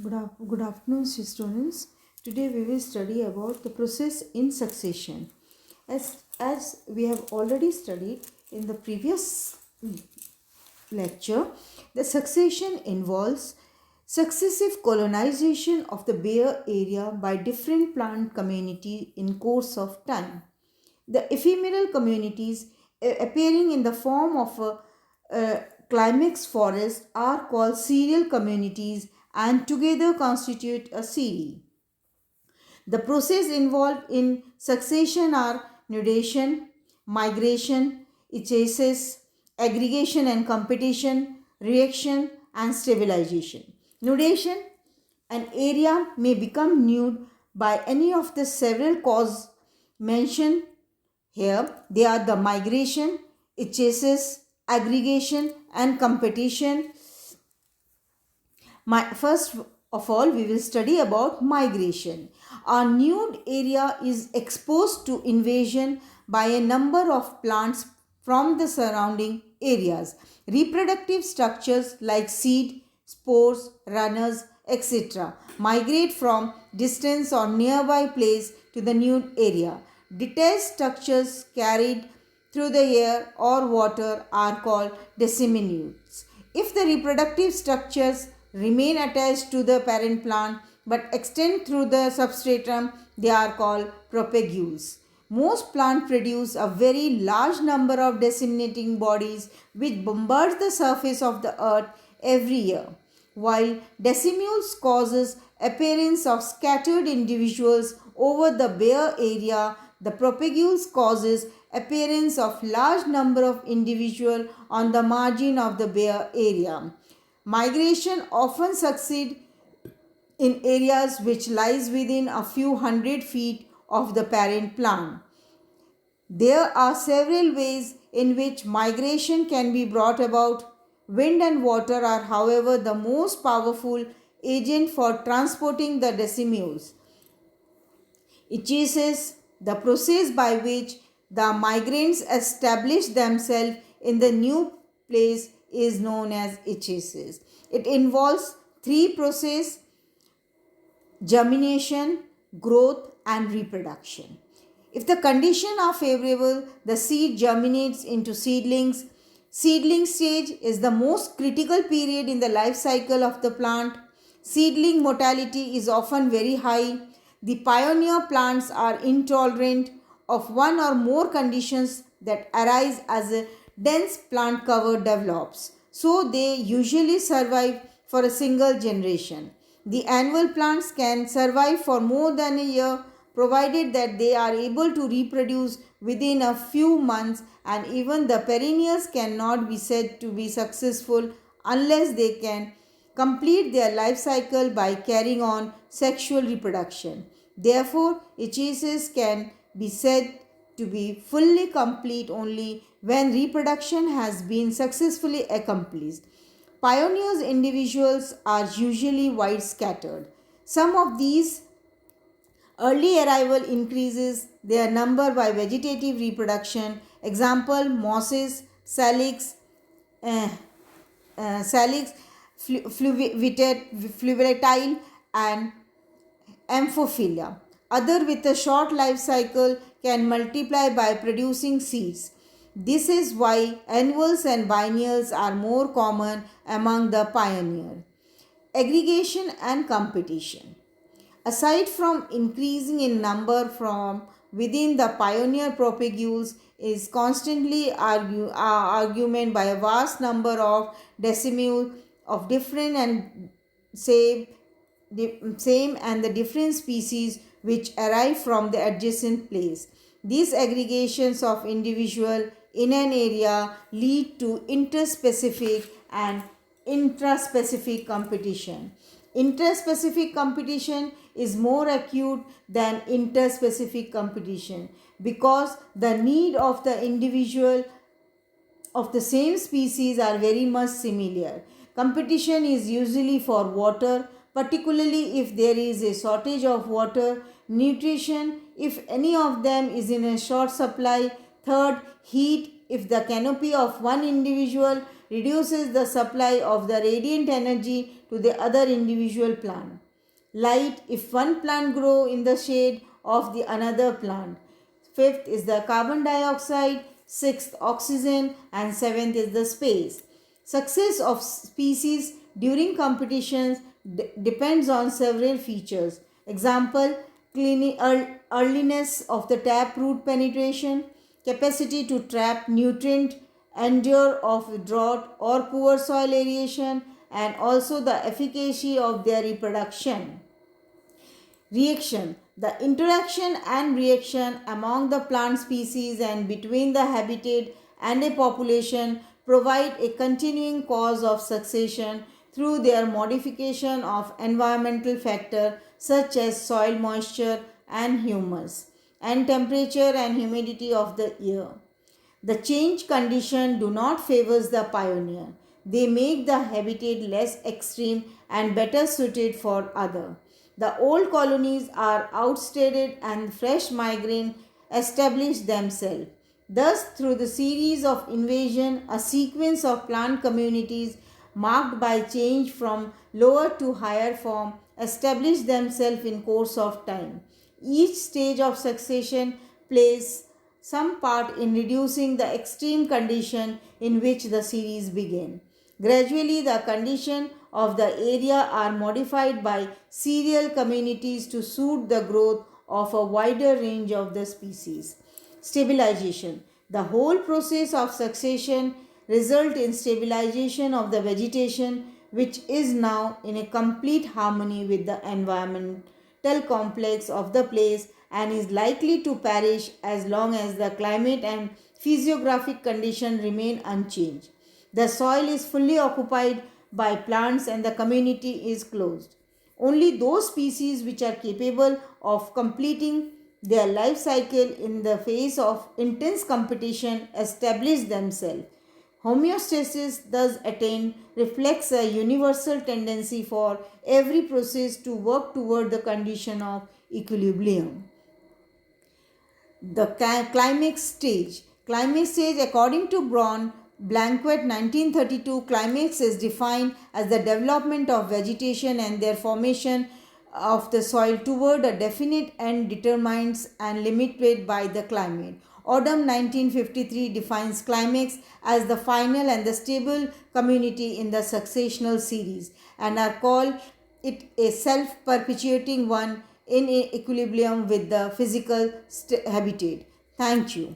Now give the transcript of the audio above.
Good afternoon, students. Today we will study about the process in succession. As we have already studied in the previous lecture, the succession involves successive colonization of the bare area by different plant community in course of time. The ephemeral communities appearing in the form of a climax forest are called serial communities and together constitute a series. The process involved in succession are nudation, migration, echesis, aggregation and competition, reaction and stabilization. Nudation: an area may become nude by any of the several causes mentioned here. They are the migration, echesis, aggregation and competition. First of all, we will study about migration. A nude area is exposed to invasion by a number of plants from the surrounding areas. Reproductive structures like seed, spores, runners, etc. migrate from distant or nearby place to the nude area. Detached structures carried through the air or water are called disseminates. If the reproductive structures remain attached to the parent plant but extend through the substratum, they are called propagules. Most plants produce a very large number of disseminating bodies which bombard the surface of the earth every year. While decimals causes appearance of scattered individuals over the bare area, the propagules causes appearance of large number of individuals on the margin of the bare area. Migration often succeeds in areas which lies within a few hundred feet of the parent plant. There are several ways in which migration can be brought about. Wind and water are, however, the most powerful agent for transporting the decimals. It is the process by which the migrants establish themselves in the new place is known as echesis. It involves three processes: germination, growth and reproduction. If the conditions are favorable, the seed germinates into seedlings. Seedling stage is the most critical period in the life cycle of the plant. Seedling mortality is often very high. The pioneer plants are intolerant of one or more conditions that arise as a dense plant cover develops. So they usually survive for a single generation. The annual plants can survive for more than a year provided that they are able to reproduce within a few months, and even the perennials cannot be said to be successful unless they can complete their life cycle by carrying on sexual reproduction. Therefore, echesis can be said to be fully complete only when reproduction has been successfully accomplished. Pioneers individuals are usually wide scattered. Some of these early arrival increases their number by vegetative reproduction. Example: mosses, salix, uh, salix, fluviatile, and amphophilia. Other with a short life cycle can multiply by producing seeds. This is why annuals and biennials are more common among the pioneer. Aggregation and competition. Aside from increasing in number from within the pioneer propagules is constantly argument by a vast number of decimals of different and same, same and the different species which arrive from the adjacent place. These aggregations of individual in an area lead to interspecific and intraspecific competition. Interspecific competition is more acute than interspecific competition because the need of the individual of the same species are very much similar. Competition is usually for water, particularly if there is a shortage of water; nutrition, if any of them is in a short supply; third, heat, if the canopy of one individual reduces the supply of the radiant energy to the other individual plant. Light if one plant grow in the shade of the another plant. Fifth is the carbon dioxide, sixth oxygen, and seventh is the space. Success of species during competitions depends on several features. Example, earliness of the tap root penetration, capacity to trap nutrient, endure of drought or poor soil aeration, and also the efficacy of their reproduction. Reaction. The interaction and reaction among the plant species and between the habitat and a population provide a continuing cause of succession through their modification of environmental factors such as soil moisture and humus and temperature and humidity of the air. The change condition do not favors the pioneer. They make the habitat less extreme and better suited for other. The old colonies are outstayed and fresh migrant establish themselves. Thus, through the series of invasion, a sequence of plant communities marked by change from lower to higher form establish themselves in course of time. Each stage of succession plays some part in reducing the extreme condition in which the series began. Gradually, the condition of the area are modified by serial communities to suit the growth of a wider range of the species. Stabilization. The whole process of succession result in stabilization of the vegetation which is now in a complete harmony with the environmental complex of the place and is likely to perish as long as the climate and physiographic condition remain unchanged. The soil is fully occupied by plants and the community is closed. Only those species which are capable of completing their life cycle in the face of intense competition establish themselves. Homeostasis thus attained reflects a universal tendency for every process to work toward the condition of equilibrium. The climax stage. Climax stage, according to Braun, Blanquet 1932, climax is defined as the development of vegetation and their formation of the soil toward a definite end determined and limited by the climate. Odom 1953 defines climax as the final and the stable community in the successional series and are called it a self-perpetuating one in equilibrium with the physical habitat. Thank you.